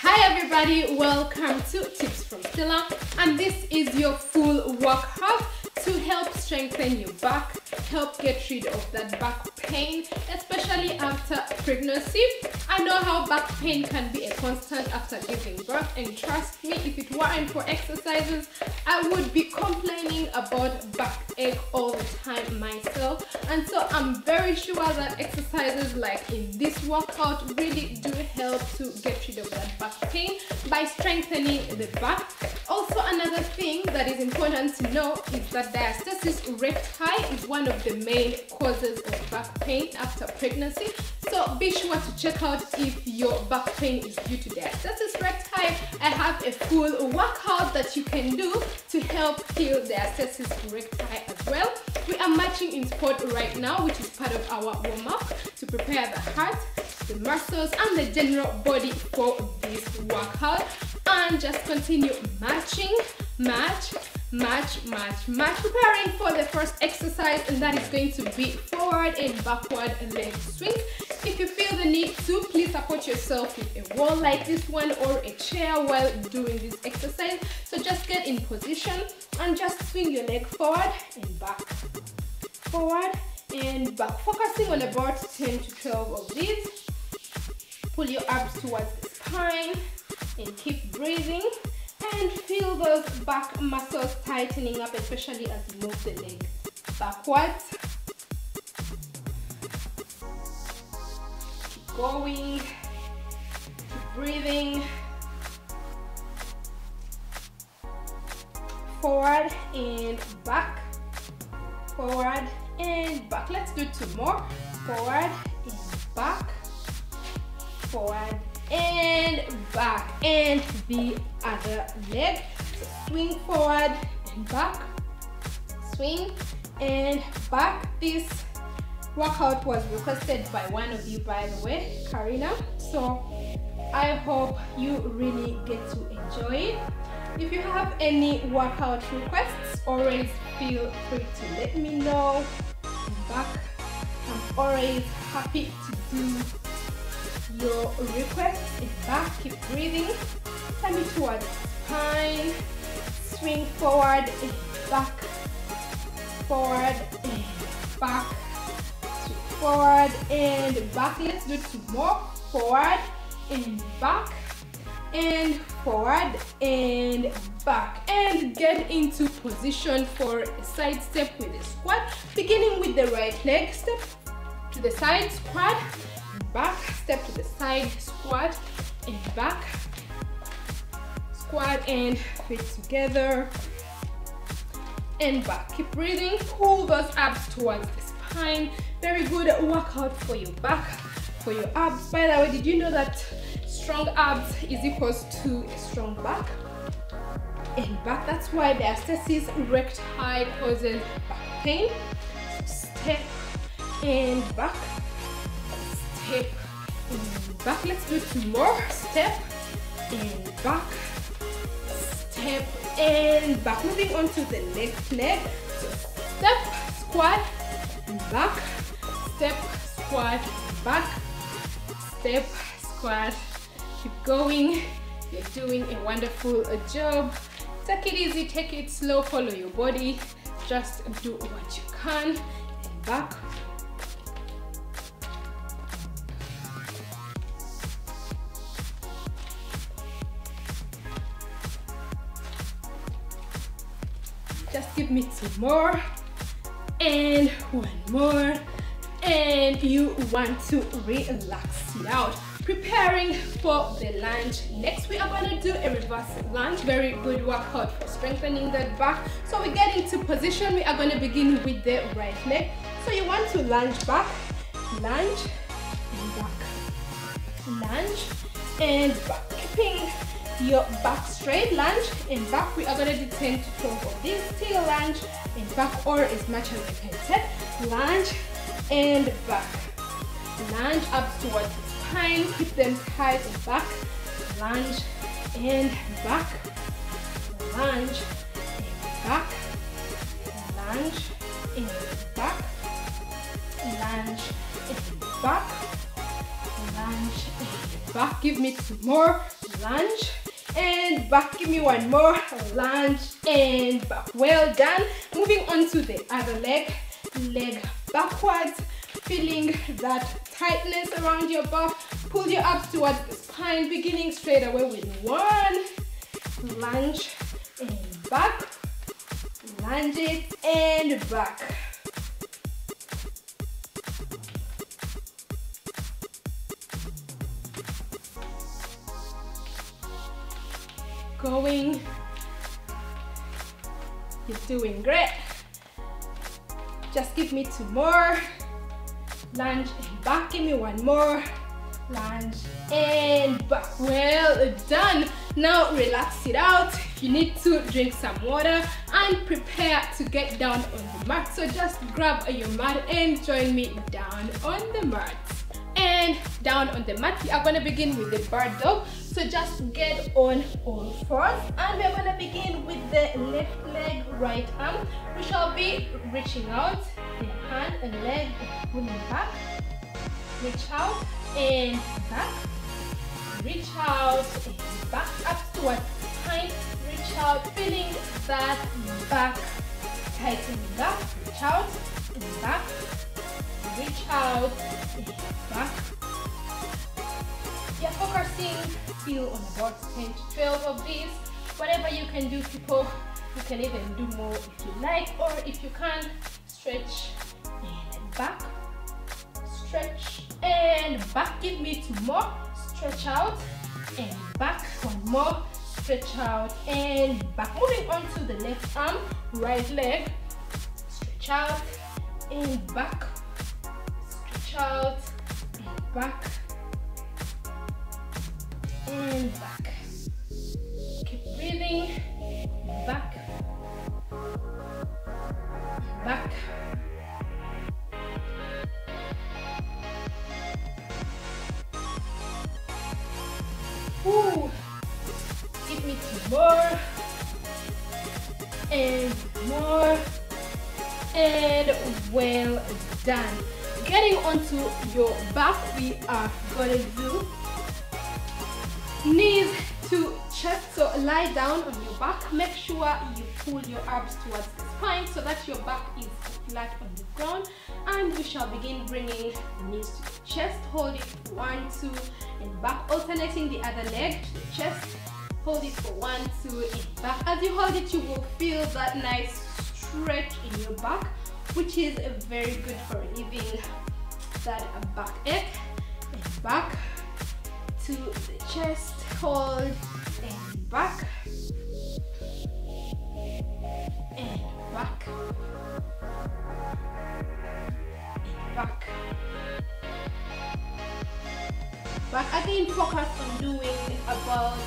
Hi everybody, welcome to Tips from Stella, and this is your full workout to help strengthen your back, help get rid of that back pain, especially after pregnancy. I know how back pain can be a constant after giving birth, and trust me, if it weren't for exercises, I would be complaining about backache all the time myself. And so I'm very sure that exercises like in this workout really do help to get rid of that back pain by strengthening the back. Also, another thing that is important to know is that diastasis recti is one of the main causes of back pain after pregnancy. So be sure to check out if your back pain is due to diastasis recti. I have a full workout that you can do to help heal diastasis recti as well. We are marching in sport right now, which is part of our warm-up to prepare the heart, the muscles, and the general body for this workout. And just continue marching, march, preparing for the first exercise, and that is going to be forward and backward leg swing. If you feel the need to, please support yourself with a wall like this one or a chair while doing this exercise. So just get in position and just swing your leg forward and back, forward and back, focusing on about 10 to 12 of these. Pull your abs towards the spine and keep breathing, and feel those back muscles tightening up, especially as you move the leg backwards. Keep going, keep breathing. Forward and back, forward and back. Let's do two more. Forward and back, forward and back, and the other leg. So swing forward and back, swing and back. This workout was requested by one of you, by the way, Karina, so I hope you really get to enjoy it. If you have any workout requests, always feel free to let me know. Back, I'm always happy to do your requests. In back, keep breathing, turn it towards the spine, swing forward and back, forward and back, swing forward and back. Let's do two more. Forward and back, and forward and back, and get into position for a side step with a squat, beginning with the right leg. Step to the side, squat, back, step to the side, squat and back, squat and feet together and back. Keep breathing, pull those abs towards the spine. Very good workout for your back, for your abs. By the way, did you know that strong abs is equals to a strong back and back? That's why diastasis recti causes back pain. Step and back, step and back. Let's do two more. Step and back, step and back. Moving on to the next leg. So step, squat, and back, step, squat, back, step, squat. Keep going. You're doing a wonderful job. Take it easy, take it slow, follow your body. Just do what you can. And back. Just give me two more and one more, and you want to relax now. Preparing for the lunge. Next, we are going to do a reverse lunge. Very good workout for strengthening that back. So we get into position. We are going to begin with the right leg. So you want to lunge back, lunge and back, lunge and back. Keeping your back straight, lunge and back. We are going to do 10 to 12 of these. Still lunge and back, or as much as you can take. Lunge and back, lunge up towards the spine, keep them tight and back, lunge and back, lunge and back, lunge and back, lunge and back, lunge and back. Give me two more. lunge and back. Give me one more, lunge and back. Well done. Moving on to the other leg, leg backwards, feeling that tightness around your back. Pull your abs towards the spine, beginning straight away with one, lunge and back, lunge it and back. Going, you're doing great. Just give me two more, lunge and back. Give me one more, lunge and back. Well done. Now relax it out. If you need to, drink some water and prepare to get down on the mat. So just grab your mat and join me down on the mat. And down on the mat, we are going to begin with the bird dog. So just get on all fours, and we're going to begin with the left leg, right arm. We shall be reaching out, the hand and leg, pulling back, reach out and back, reach out and back, up towards the spine, reach out, feeling that back tightening up, reach out and back, reach out and back. You're focusing, feel on about 10 to 12 of these. Whatever you can do, people, you can even do more if you like, or if you can, stretch and back, stretch and back. Give me two more, stretch out and back, one more, stretch out and back. Moving on to the left arm, right leg, stretch out and back, stretch out and back and back. Keep breathing. Back, back. Ooh. Give me two more and more, and well done. Getting onto your back, we are gonna do knees to chest. So lie down on your back. Make sure you pull your abs towards the spine so that your back is flat on the ground. And we shall begin bringing the knees to the chest. Hold it for 1, 2 and back, alternating the other leg to the chest. Hold it for 1, 2 and back. As you hold it, you will feel that nice stretch in your back, which is very good for relieving that back ache. And back to the chest, hold and back and back and back. Back again, focus on doing about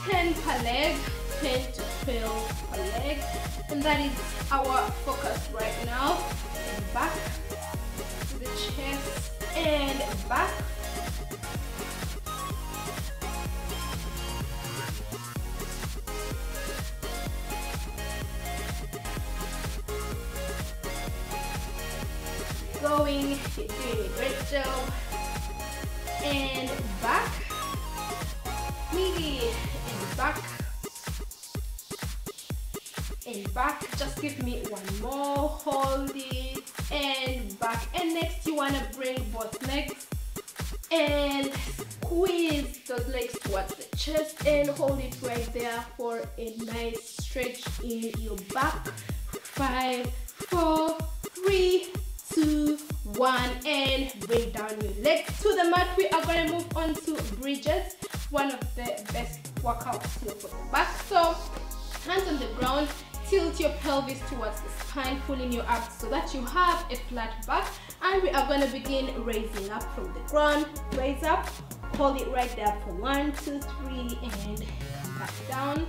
10 per leg, 10 to 12 per leg, and that is our focus right now. And back to the chest and back. Going, you're doing a great job. And back, maybe, and back, and back. Just give me one more, hold it, and back. And next you want to bring both legs and squeeze those legs towards the chest and hold it right there for a nice stretch in your back. 5, 4, 3, 2, 1, and bring down your legs to the mat. We are going to move on to bridges, one of the best workouts here for the back. So hands on the ground, tilt your pelvis towards the spine, pulling your abs so that you have a flat back. And we are going to begin raising up from the ground. Raise up, hold it right there for 1, 2, 3, and come back down.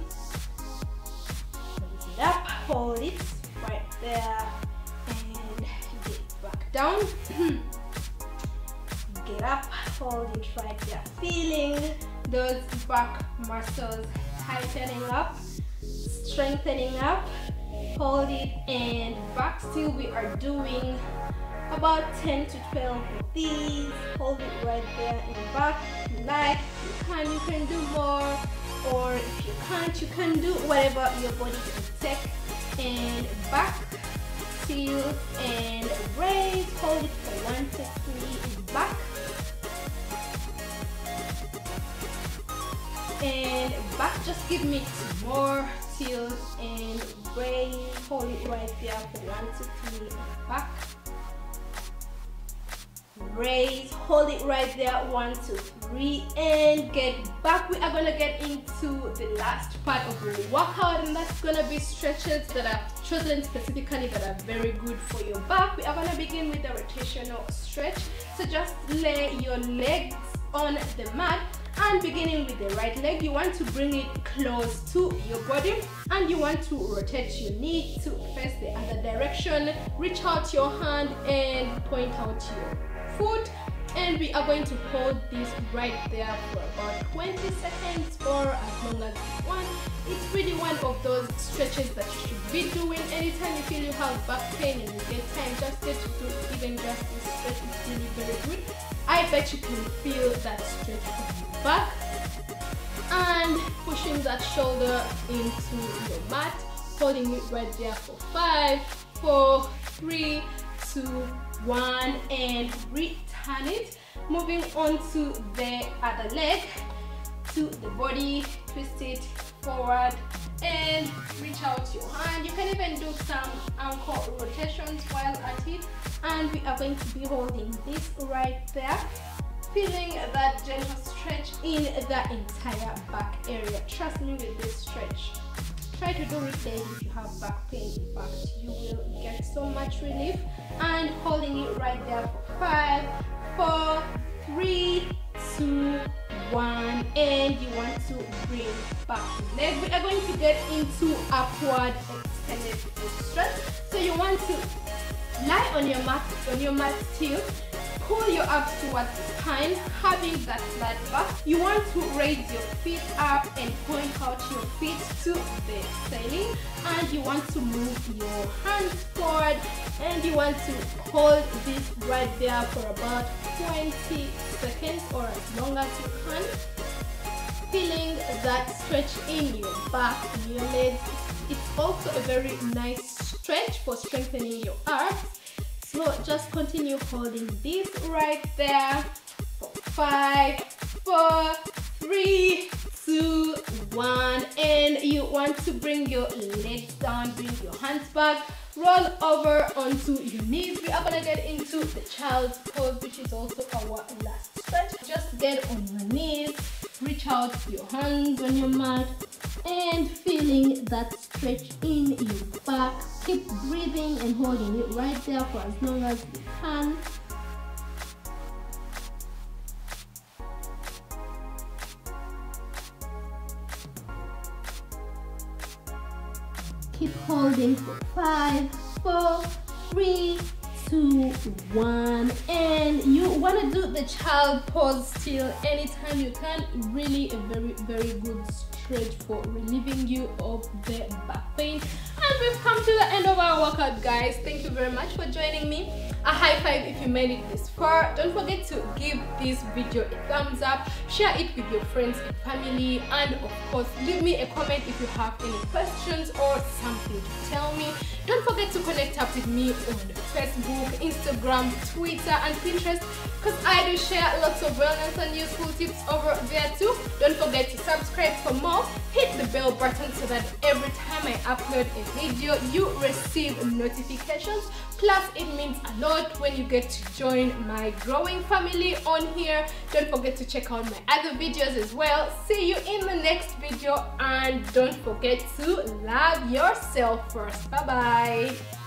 Raise it up, hold it right there, and get back down. Get up, hold it right there, feeling those back muscles tightening up, strengthening up. Hold it and back. Still we are doing about 10 to 12 of these. Hold it right there in the back. If you like, you can do more, or if you can't, you can do whatever your body can take. And back, tilt and raise. Hold it for 1 to 3. Back and back. Just give me 2 more. Tilt and raise. Hold it right there for 1 to 3. Back, raise. Hold it right there, 1 to 3, and get back. We are gonna get into the last part of the workout, and that's gonna be stretches that I've chosen specifically that are very good for your back. We are gonna begin with the rotational stretch. So just lay your legs on the mat, and beginning with the right leg, you want to bring it close to your body, and you want to rotate your knee to face the other direction. Reach out your hand and point out your foot, and we are going to hold this right there for about 20 seconds or as long as you want. It's really one of those stretches that you should be doing anytime you feel you have back pain and you get time just get to do even just this stretch. It's really very good. I bet you can feel that stretch from your back, and pushing that shoulder into your mat, holding it right there for 5, 4, 3, 2, 1, and return it. Moving on to the other leg, to the body, twist it forward and reach out your hand. You can even do some ankle rotations while at it, and we are going to be holding this right there, feeling that gentle stretch in the entire back area. Trust me with this stretch. Try to do it daily if you have back pain. In fact, you will get so much relief. And holding it right there for 5, 4, 3, 2, 1, and you want to bring back the leg. We are going to get into upward extended stretch. So you want to lie on your mat still. Pull your abs towards the spine, having that flat back. You want to raise your feet up and point out your feet to the ceiling, and you want to move your hands forward, and you want to hold this right there for about 20 seconds or as long as you can, feeling that stretch in your back, in your legs. It's also a very nice stretch for strengthening your arms. So just continue holding this right there for 5, 4, 3, 2, 1, and you want to bring your legs down, bring your hands back, roll over onto your knees. We are gonna get into the child's pose, which is also our last stretch. Just get on your knees, reach out your hands on your mat, and feeling that stretch in your back. Keep breathing and holding it right there for as long as you can. Keep holding for 5, 4, 3, 2, 1, and you want to do the child pose still anytime you can. Really a very good stretch for relieving you of the back pain. And we've come to the end of our workout, guys. Thank you very much for joining me. A high five if you made it this far. Don't forget to give this video a thumbs up, share it with your friends and family, and of course leave me a comment if you have any questions or something to tell me. Don't forget to connect up with me on Facebook, Instagram, Twitter, and Pinterest, because I do share lots of wellness and useful tips over there too. Don't forget to subscribe for more. Hit the bell button so that every time I upload a video you receive notifications. Plus it means a lot when you get to join my growing family on here. Don't forget to check out my other videos as well. See you in the next video, and don't forget to love yourself first. Bye bye.